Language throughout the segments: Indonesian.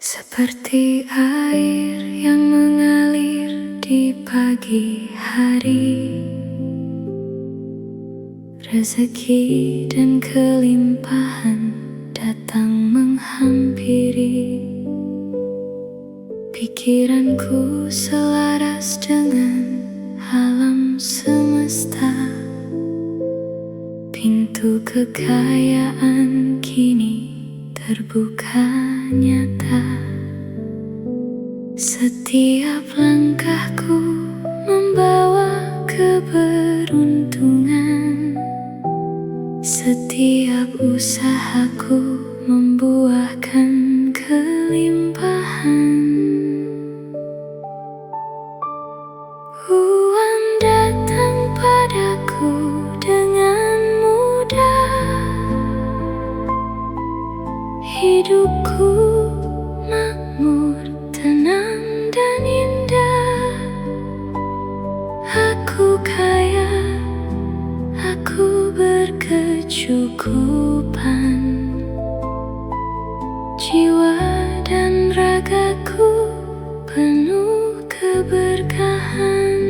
Seperti air yang mengalir di pagi hari, rezeki dan kelimpahan datang menghampiri. Pikiranku selaras dengan alam semesta, pintu kekayaan kini terbuka nyata. Setiap langkahku membawa keberuntungan, setiap usahaku membuahkan kelimpahan. Uang datang padaku dengan mudah, hidupku makmur, tenang dan indah. Aku kaya, aku berkecukupan, jiwa dan ragaku penuh keberkahan.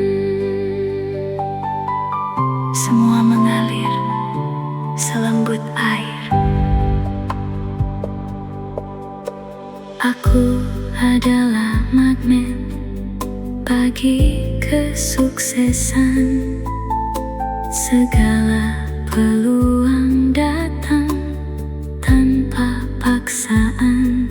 Semua mengalir selembut air. Aku adalah magnet bagi kesuksesan. Segala peluang datang tanpa paksaan.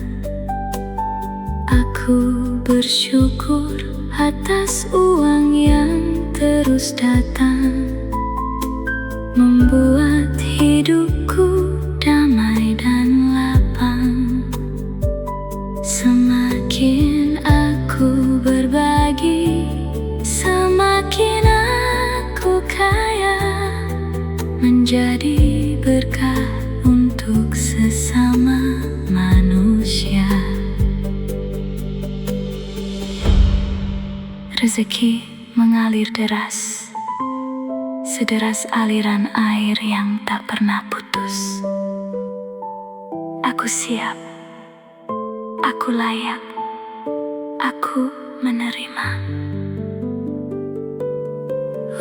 Aku bersyukur atas uang yang terus datang, membuat hidupku damai dan lapang. Semakin aku berbagi, semakin aku kaya, menjadi berkah untuk sesama manusia. Rezeki mengalir deras, sederas aliran air yang tak pernah putus. Aku siap, aku layak, aku menerima.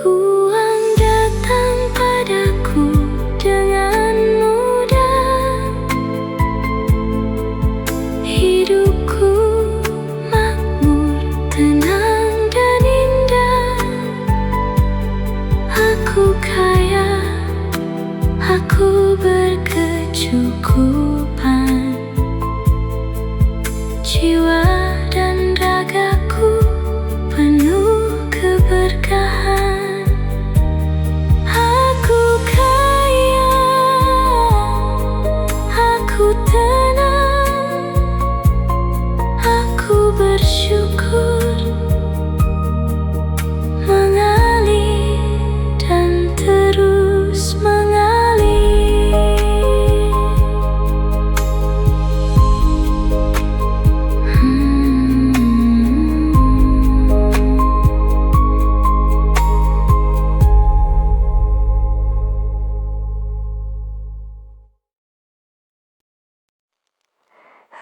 Uang datang padaku dengan mudah, hidupku makmur, tenang dan indah. Aku kaya, aku berkecukupan, jiwa dan ragaku penuh keberkahan. Aku kaya, aku tenang, aku bersyukur, mengalir dan terus mengalir.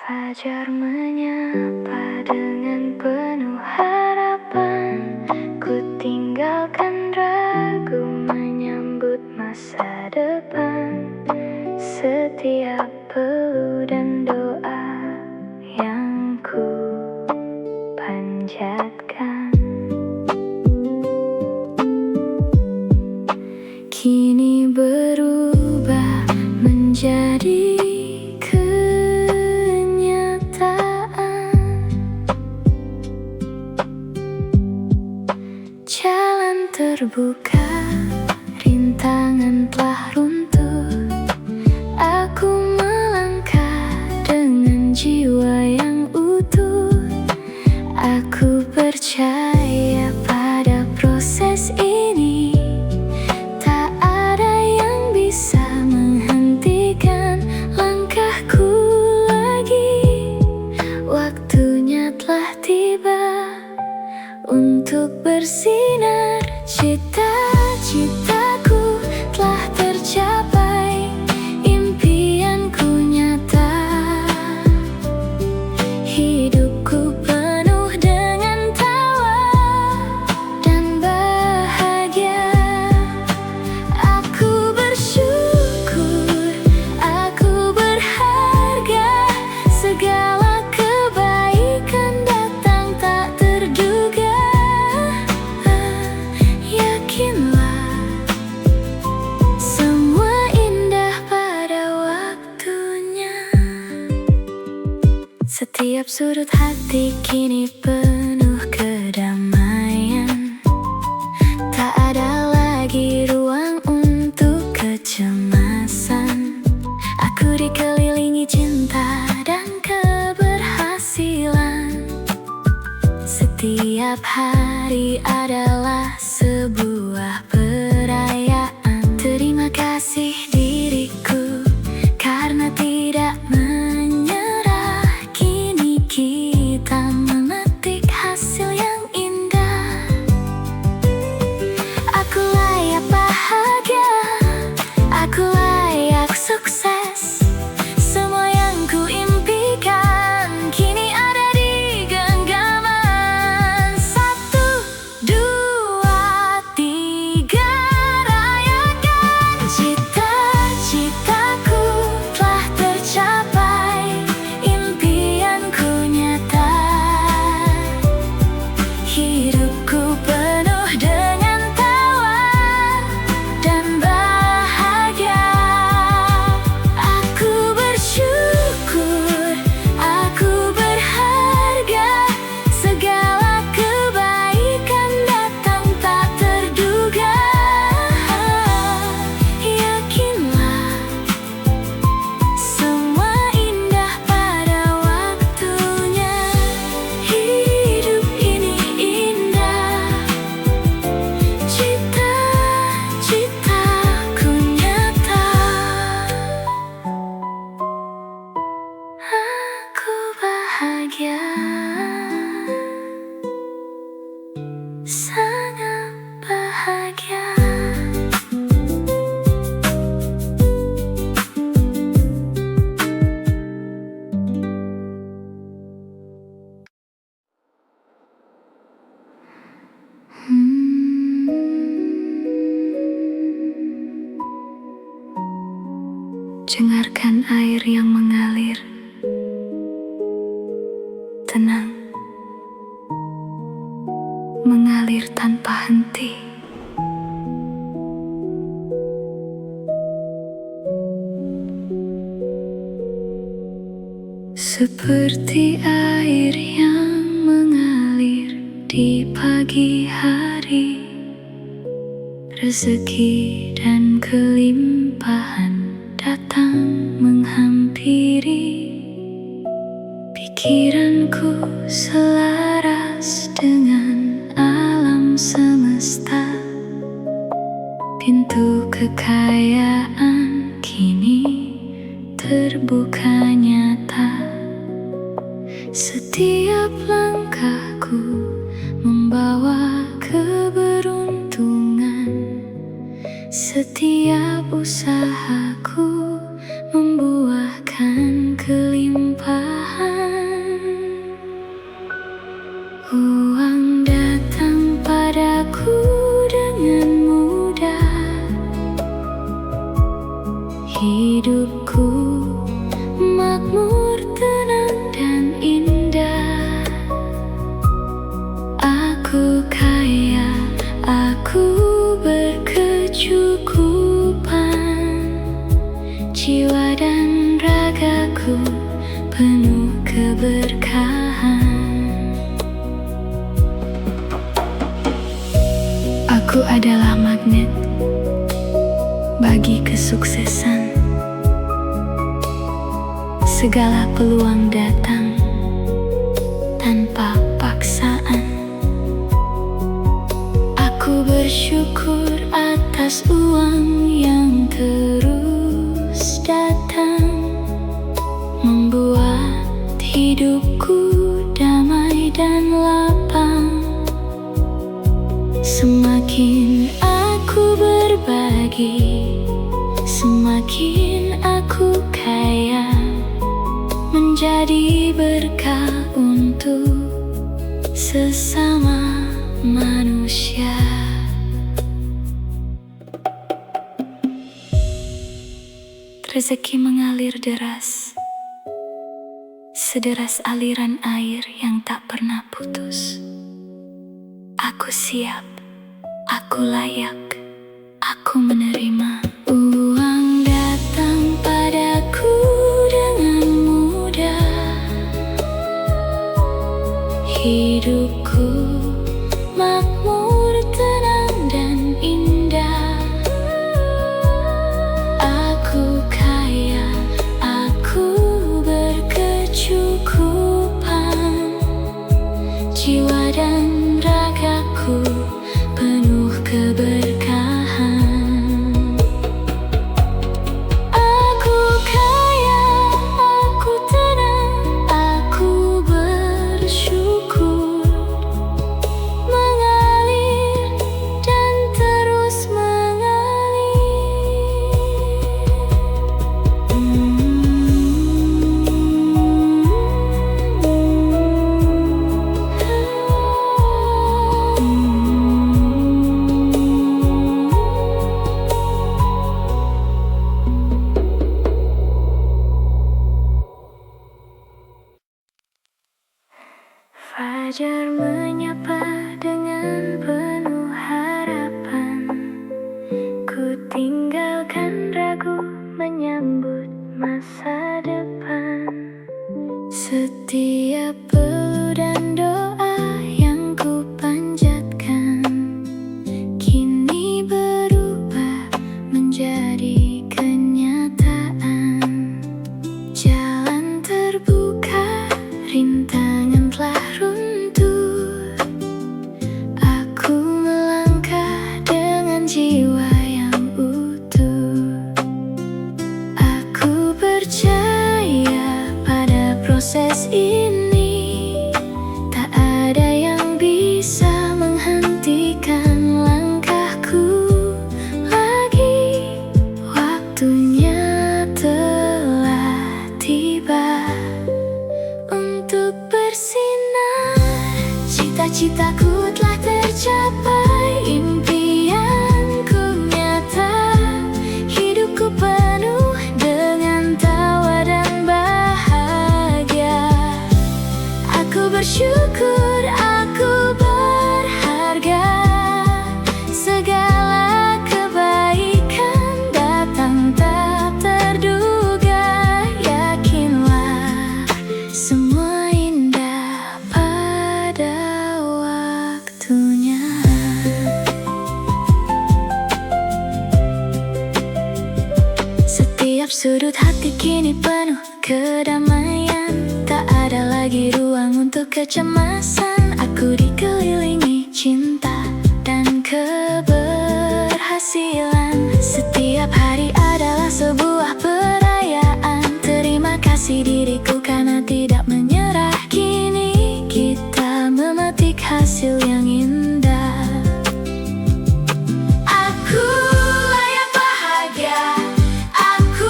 Fajar menyapa dengan penuh harapan. Ku tinggalkan ragu menyambut masa depan. Setiap peluh dan doa yang ku panjatkan kini berubah menjadi terbuka, rintangan telah runtuh. Aku melangkah dengan jiwa yang utuh. Aku percaya pada proses ini, tak ada yang bisa menghentikan langkahku lagi. Waktunya telah tiba untuk bersinar cita. Setiap sudut hati kini penuh kedamaian. Tak ada lagi ruang untuk kecemasan. Aku dikelilingi cinta dan keberhasilan. Setiap hari adalah sebuah perayaan. Terima kasih diriku karena tidak menyerah. Kini kita memetik hasil yang indah. Aku layak bahagia, aku layak sukses. Semua yang ku impikan kini ada di genggaman. 1, 2, 3, rayakan. Cita-citaku telah tercapai, impianku nyata. Hidupku penuh dengan tawa dan bahagia. Aku bersyukur, aku berharga. Segala kebaikan datang tak terduga. Yakinlah, semua indah pada waktunya. Hidup ini indah, cita-citaku nyata. Aku bahagia, sangat bahagia. Dengarkan air yang mengalir, tenang, mengalir tanpa henti. Seperti air yang mengalir di pagi hari, rezeki dan kelimpahan datang menghampiri. Pikiranku selaras dengan alam semesta. Pintu kekayaan kini terbuka nyata. Setiap langkahku membawa keberuntungan. Setiap usahaku membuahkan kelimpahan. Uang datang padaku dengan mudah. Hidupku makmur, tenang dan indah. Aku kaya, aku berkecukupan. Jiwa dan ragaku penuh keberkahan. Aku adalah magnet bagi kesuksesan. Segala peluang datang tanpa paksaan. Aku bersyukur atas uang yang terus datang, membuat hidupku damai dan lapang. Semakin aku berbagi, semakin aku kaya, menjadi berkah untuk sesama manusia. Rezeki mengalir deras, sederas aliran air yang tak pernah putus. Aku siap, aku layak, aku menerima. Uang datang padaku dengan mudah. Fajar menyapa dengan penuh harapan. Ku tinggalkan ragu menyambut masa depan. Setiap peluh dan doa yang ku panjatkan kini berubah menjadi kenyataan. Jalan terbuka, rintangan telah runtuh. Aku melangkah dengan jiwa yang utuh. Aku percaya pada proses ini. Tak ada yang bisa menghentikan langkahku lagi. Waktunya telah tiba untuk bersinar. Cita-citaku telah tercapai, impianku nyata. Hidupku penuh dengan tawa dan bahagia. Aku bersyukur, aku berharga. Segala kebaikan datang tak terduga. Yakinlah semua indah pada waktunya. Setiap sudut hati kini penuh kedamaian. Tak ada lagi ruang untuk kecemasan. Aku dikelilingi cinta dan keberhasilan. Setiap hari adalah sebuah perayaan. Terima kasih diriku karena tidak menyerah. Kini kita memetik hasil yang indah. Aku layak bahagia, aku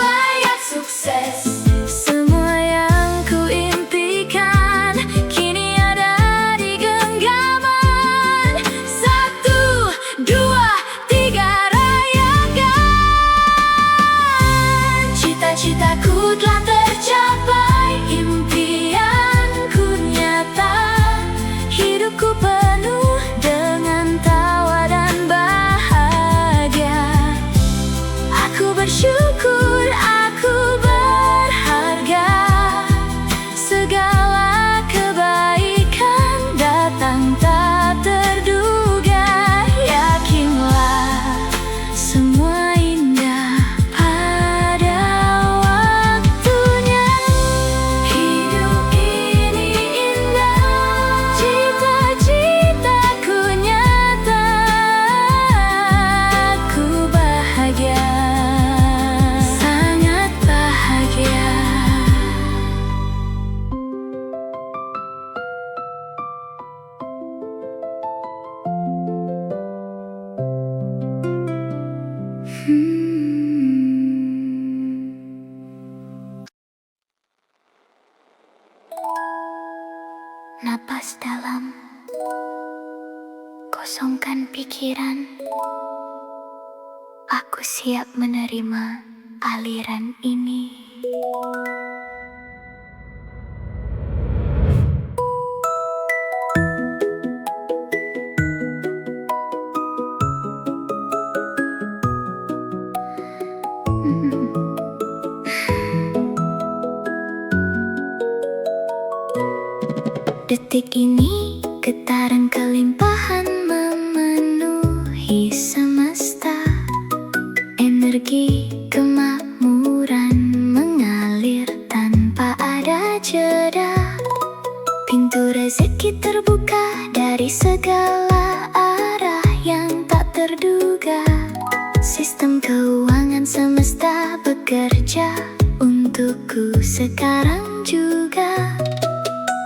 layak sukses. Semua yang ku impikan kini ada di genggaman. 1, 2, 3, rayakan. Cita-citaku telah tercapai, impianku nyata. Hidupku penuh dengan tawa dan bahagia. Aku bersyukur, aku berharga. Segala kebaikan datang tak terduga. Yakinlah semua indah pada waktunya. Hidup ini indah, cita-citaku nyata. Aku bahagia, sangat bahagia. Napas dalam, kosongkan pikiran. Aku siap menerima aliran ini. Detik ini getaran kelimpahan memenuhi semesta. Energi kemakmuran mengalir tanpa ada jeda. Pintu rezeki terbuka dari segala arah yang tak terduga. Sistem keuangan semesta bekerja untukku sekarang juga.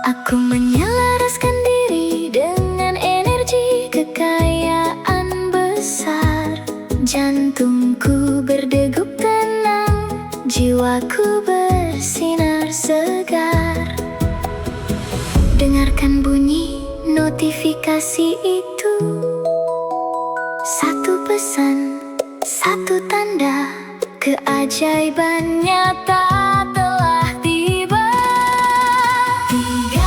Aku menyelaraskan diri dengan energi kekayaan besar. Jantungku berdegup tenang, jiwaku bersinar segar. Dengarkan bunyi notifikasi itu. Satu pesan, satu tanda, keajaiban nyata telah tiba. 3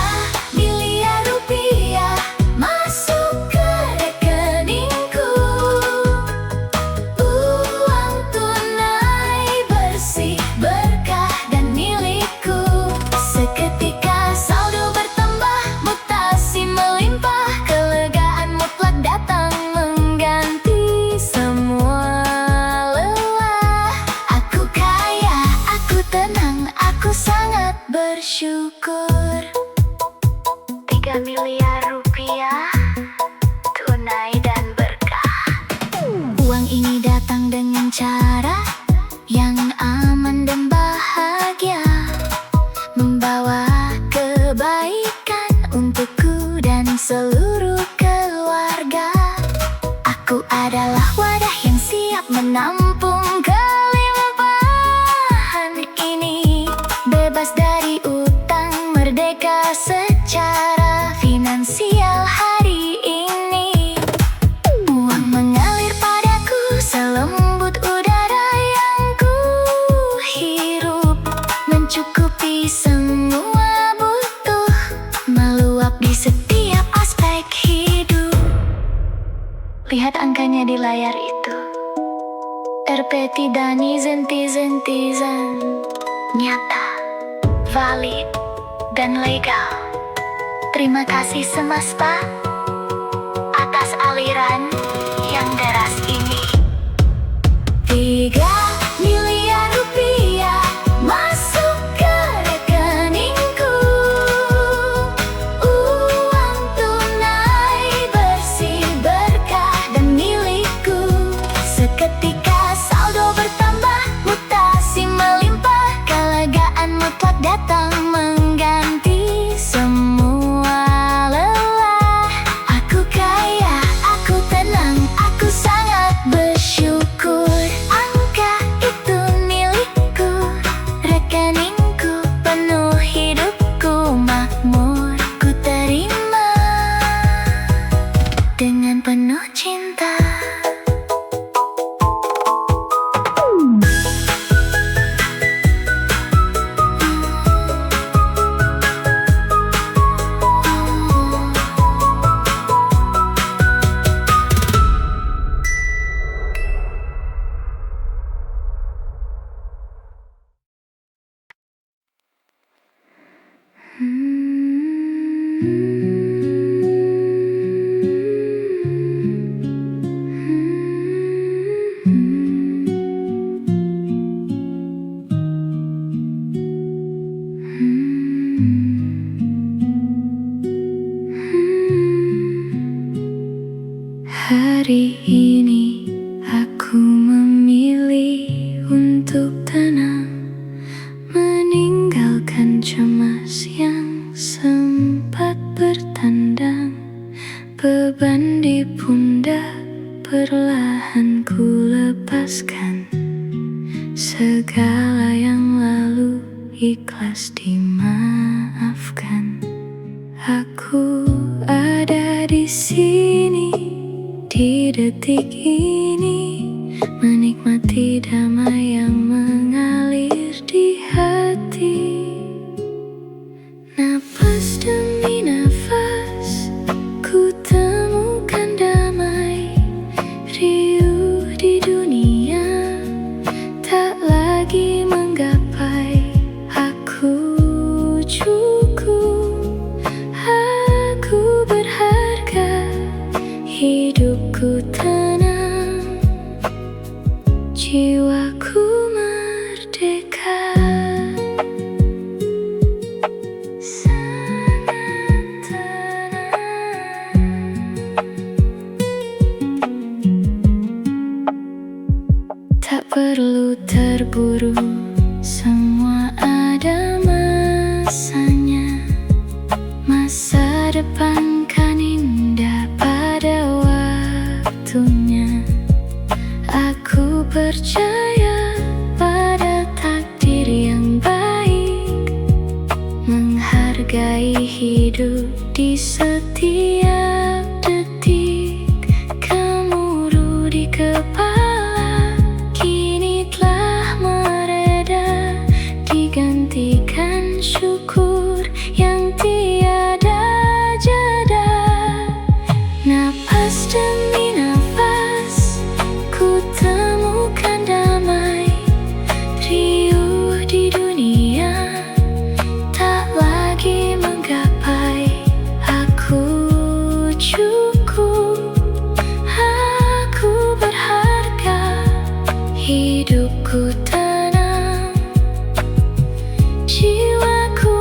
mencukupi semua butuh, meluap di setiap aspek hidup. Lihat angkanya di layar itu, RP dan netizen, nyata, valid, dan legal. Terima kasih semesta atas aliran yang deras ini. 3 miliar rupiah masuk ke rekeningku. Uang tunai bersih, berkah dan milikku. Seketika saldo bertambah, mutasi melimpah, kelegaan mutlak datang mengganti semua lelah. Aku kaya, aku tenang, aku sangat bersyukur. Angka itu milikku, rekeningku penuh, hidupku makmur. Ku terima dengan penuh cinta. Hari ini aku memilih untuk tenang, meninggalkan cemas yang sempat bertandang. Beban di pundak perlahan ku lepaskan, segala yang lalu ikhlas dimaafkan. Aku ada di sini, di detik ini, menikmati damai yang mengalir di hati. Napas demi nafas, ku temukan damai, riuh di dunia, tak lagi menggapai. Aku cukup, aku berharga, hidupku tenang, jiwaku merdeka. Sangat tenang. Tak perlu terburu, semua ada masanya. Masa depan kan indah pada waktunya. Aku percaya pada takdir yang baik, menghargai hidup di setiap detik. Gemuruh di kepala kini telah mereda, digantikan syukur yang tiada jeda. Napas demi nafas, ku temukan damai, riuh di dunia, tak lagi menggapai. Aku cukup, aku berharga, hidupku tenang, jiwaku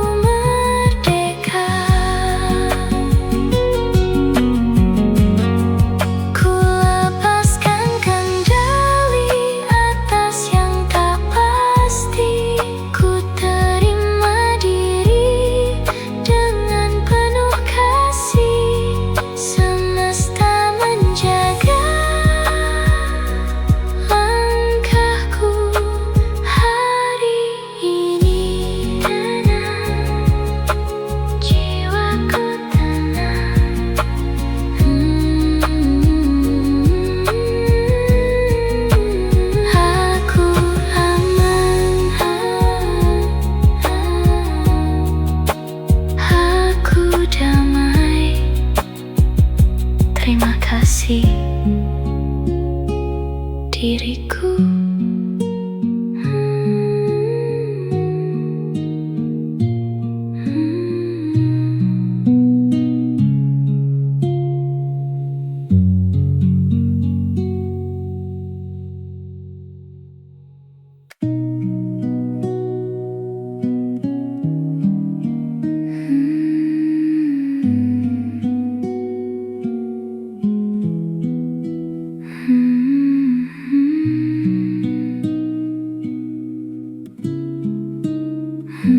Hari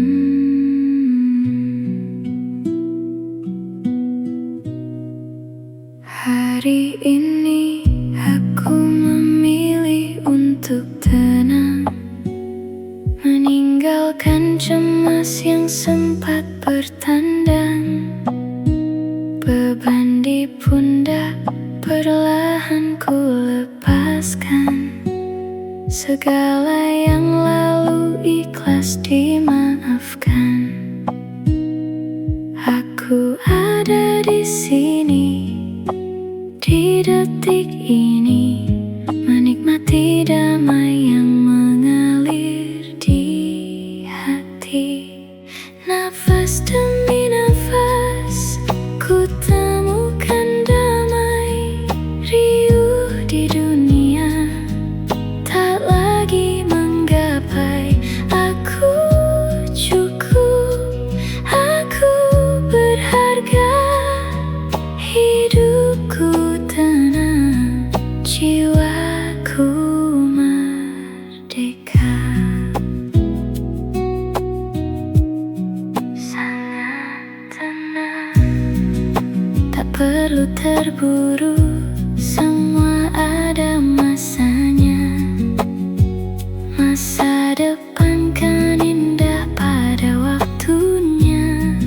ini aku memilih untuk tenang, meninggalkan cemas yang sempat bertandang. Beban di pundak perlahan ku lepaskan, segala yang lalu ikhlas dimaafkan. Aku ada di sini, di detik ini, menikmati damai yang mengalir di hati. Nafas demi nafas, ku temukan damai, riuh di dunia, tak lagi menggapai. Aku cukup, aku berharga, hidupku tenang, jiwaku merdeka. Sangat tenang, tak perlu terburu, semua ada masanya. Masa depan kan indah pada waktunya.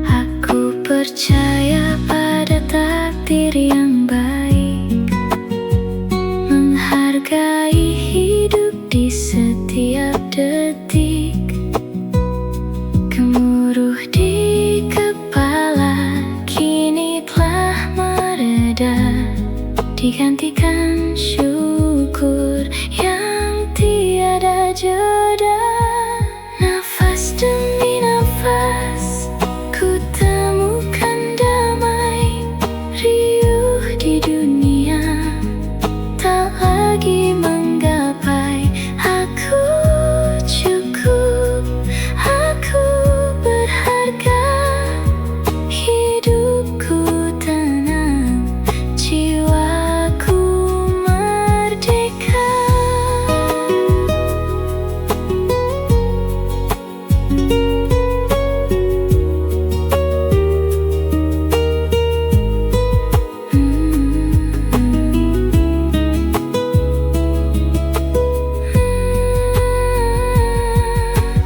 Aku percaya pada takdir yang baik, menghargai hidup di setiap detik. Gemuruh di kepala kini telah mereda, digantikan syukur yang tiada jeda. Nafas demi nafas, ku temukan damai, riuh di dunia, tak lagi menggapai. Aku cukup, aku berharga, hidupku tenang, jiwaku merdeka.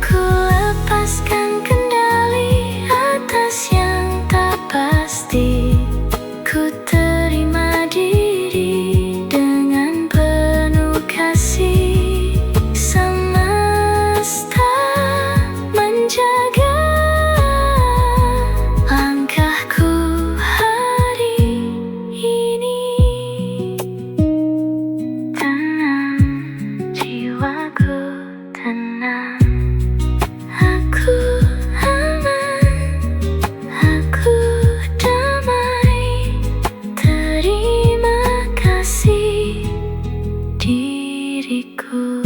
Ku lepaskan kendali atas yang tak pasti. Ku terima diri dengan penuh kasih. Semesta menjaga langkahku hari ini. Tenang, jiwaku tenang, aku aman, aku damai. Terima kasih diriku.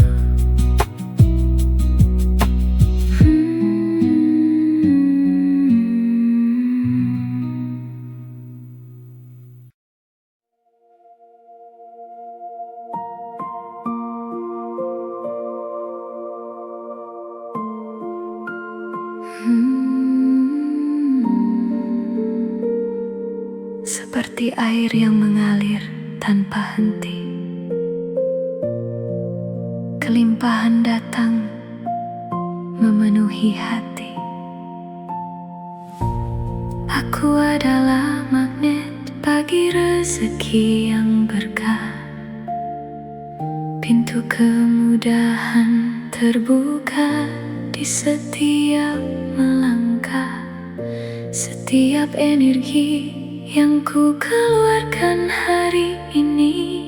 Seperti air yang mengalir tanpa henti, kelimpahan datang memenuhi hati. Aku adalah magnet bagi rezeki yang berkah. Pintu kemudahan terbuka di setiap melangkah. Setiap energi yang ku keluarkan hari ini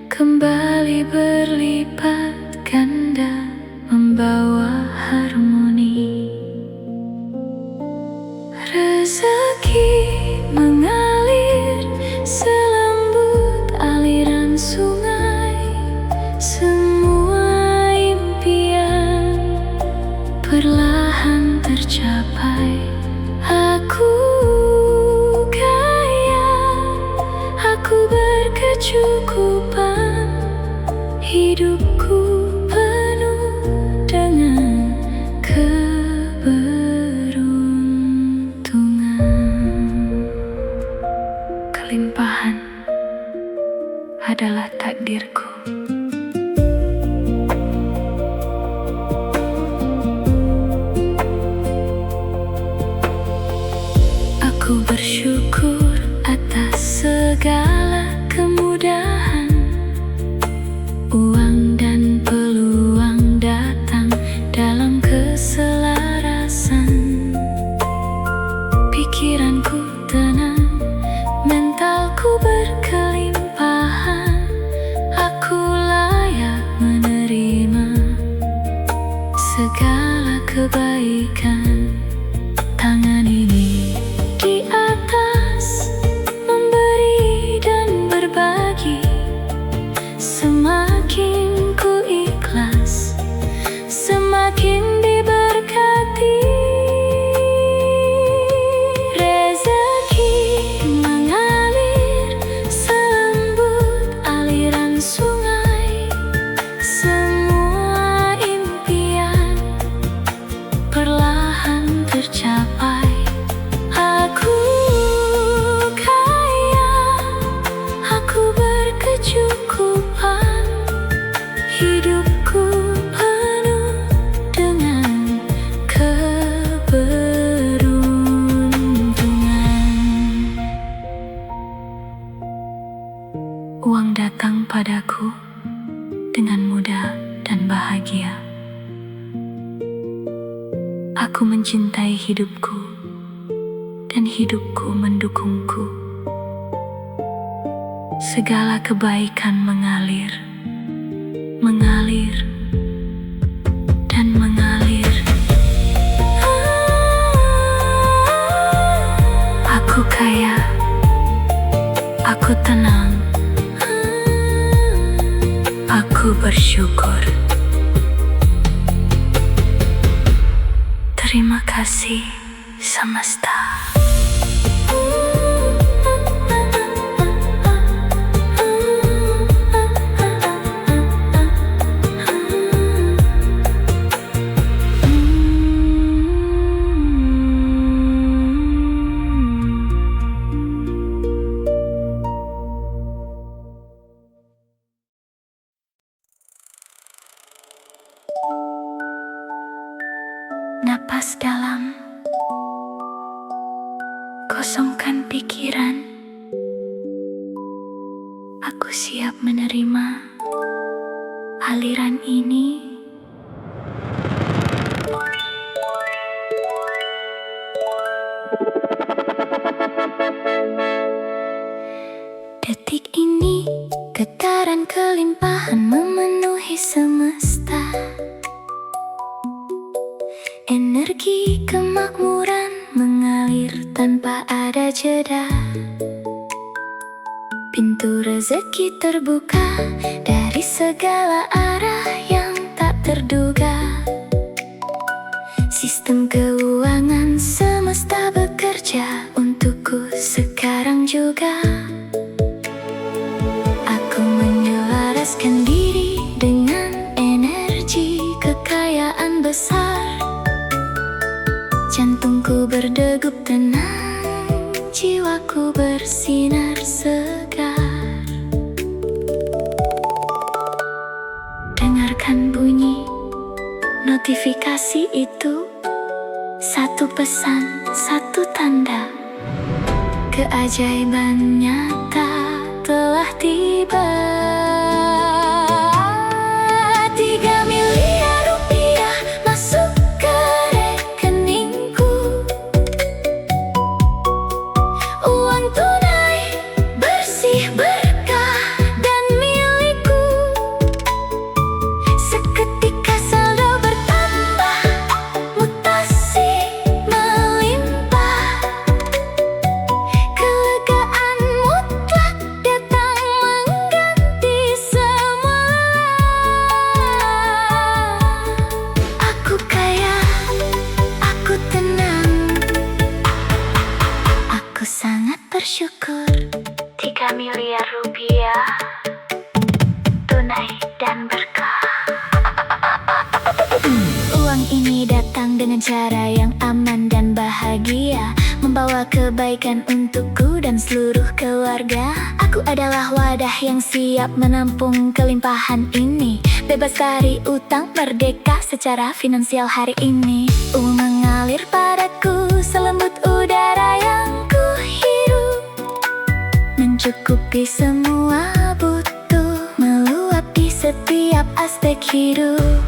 kembali berlipat ganda, membawa harmoni. Rezeki mengalir selembut aliran sungai. Semua impian perlahan tercapai. Aku kaya, aku berkecukupan, hidupku penuh dengan segala kebaikan. Tangan ini di atas, memberi dan berbagi. Semakin ku ikhlas, semakin diberkati. Rezeki mengalir selembut aliran sungai. Semua impian perlahan tercapai. Aku kaya, aku berkecukupan. Hidupku penuh dengan keberuntungan. Uang datang padaku dengan mudah dan bahagia. Aku mencintai hidupku dan hidupku mendukungku. Segala kebaikan mengalir, mengalir, dan mengalir. Aku kaya, aku tenang, aku bersyukur. Terima kasih semesta. Napas dalam, kosongkan pikiran. Aku siap menerima aliran ini. Detik ini, getaran kelimpahan memenuhi semesta. Energi kemakmuran mengalir tanpa ada jeda. Pintu rezeki terbuka dari segala arah yang tak terduga. Sistem keuangan semesta bekerja untukku sekarang juga. Aku menyelaraskan diri dengan energi kekayaan besar. Jantungku berdegup tenang, jiwaku bersinar segar. Dengarkan bunyi notifikasi itu. Satu pesan, satu tanda. Keajaiban nyata telah tiba. 3 miliar rupiah masuk ke rekeningku. Uang tunai bersih, berkah dan milikku. Seketika saldo bertambah, mutasi melimpah. Kelegaan mutlak datang mengganti semua. Aku kaya, aku tenang, aku sangat bersyukur. 3 miliar rupiah tunai dan berkah. Uang ini datang dengan cara yang aman dan bahagia, membawa kebaikan untukku dan seluruh keluarga. Aku adalah wadah yang siap menampung kelimpahan ini. Bebas dari utang, merdeka secara finansial hari ini. Uang mengalir padaku selembut udara yang ku hirup, mencukupi semua butuh, meluap di setiap aspek hidup.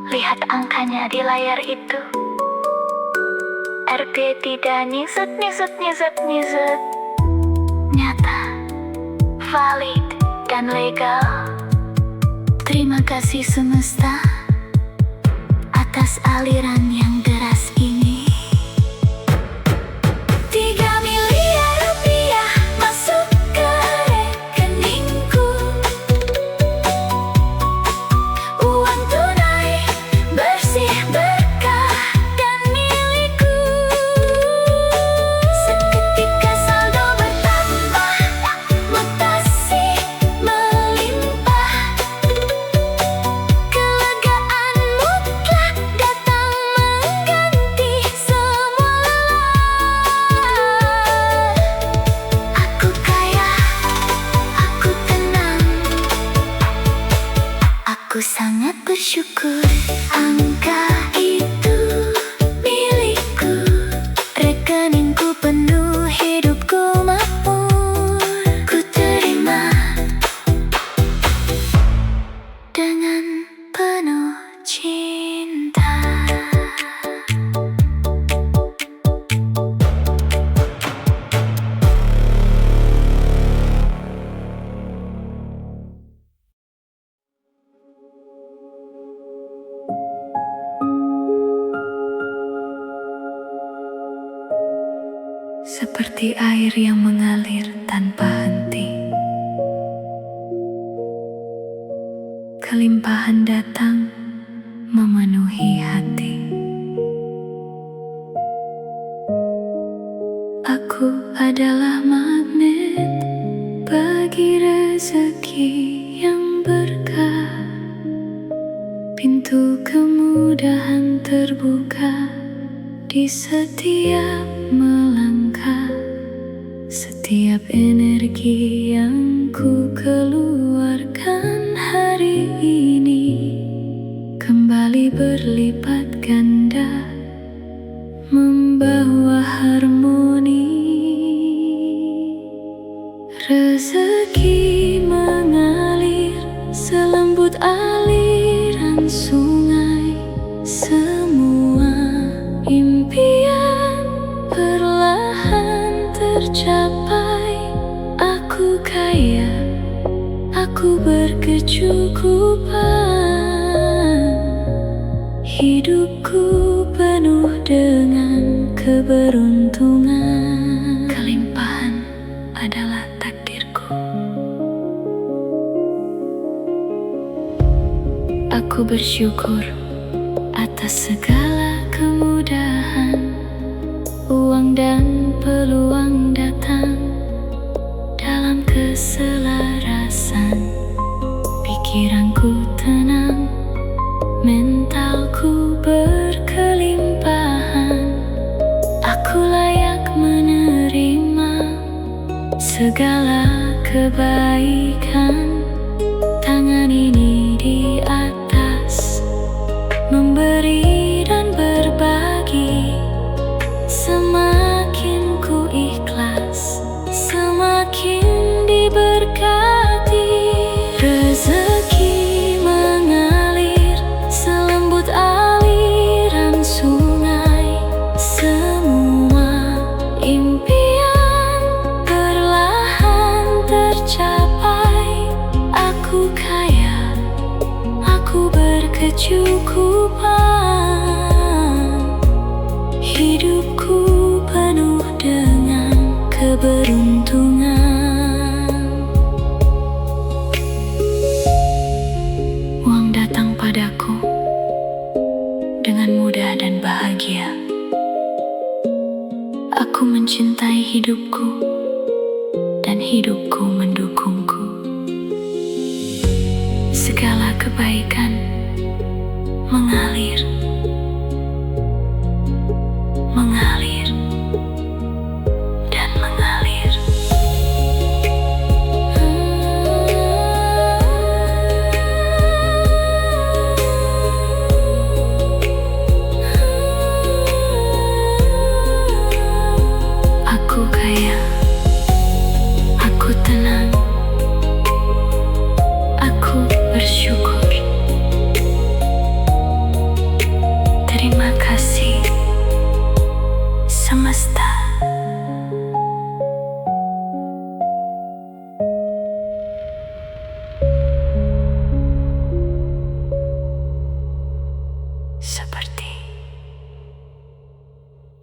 Lihat angkanya di layar itu. RP tidak nyisut. Nyata, valid, dan legal. Terima kasih semesta atas aliran yang deras ini. 3 miliar rupiah masuk ke rekeningku. Uang tunai bersih, berkah dan milikku. Seketika saldo bertambah, mutasi melimpah. Kelegaan mutlak datang mengganti semua lelah. Aku kaya, aku tenang, aku sangat bersyukur. Angka itu milikku, rekeningku penuh, hidupku makmur. Ku terima dengan penuh cinta. Seperti air yang mengalir tanpa henti, kelimpahan datang memenuhi hati. Aku adalah magnet bagi rezeki yang berkah. Pintu kemudahan terbuka di setiap melangkah. Setiap energi yang ku keluarkan hari ini kembali berlipat ganda, membawa harmoni. Rezeki mengalir selembut aliran sungai. Semua impian perlahan tercapai. Aku kaya, aku berkecukupan. Hidupku penuh dengan keberuntungan. Kelimpahan adalah takdirku. Aku bersyukur atas segala kemudahan. Uang dan peluang datang dalam keselarasan. Pikiranku tenang, mentalku berkelimpahan. Aku layak menerima segala kebaikan. Tangan ini di atas, memberi dan berbagi. Semakin ku ikhlas, semakin diberkati. Rezeki mengalir selembut aliran sungai. Semua impian perlahan tercapai. Aku kaya, aku berkecukupan. Hidupku penuh dengan keberuntungan. Uang datang padaku dengan mudah dan bahagia. Aku mencintai hidupku dan hidupku mendukungku. Segala kebaikan mengalir, mengalir.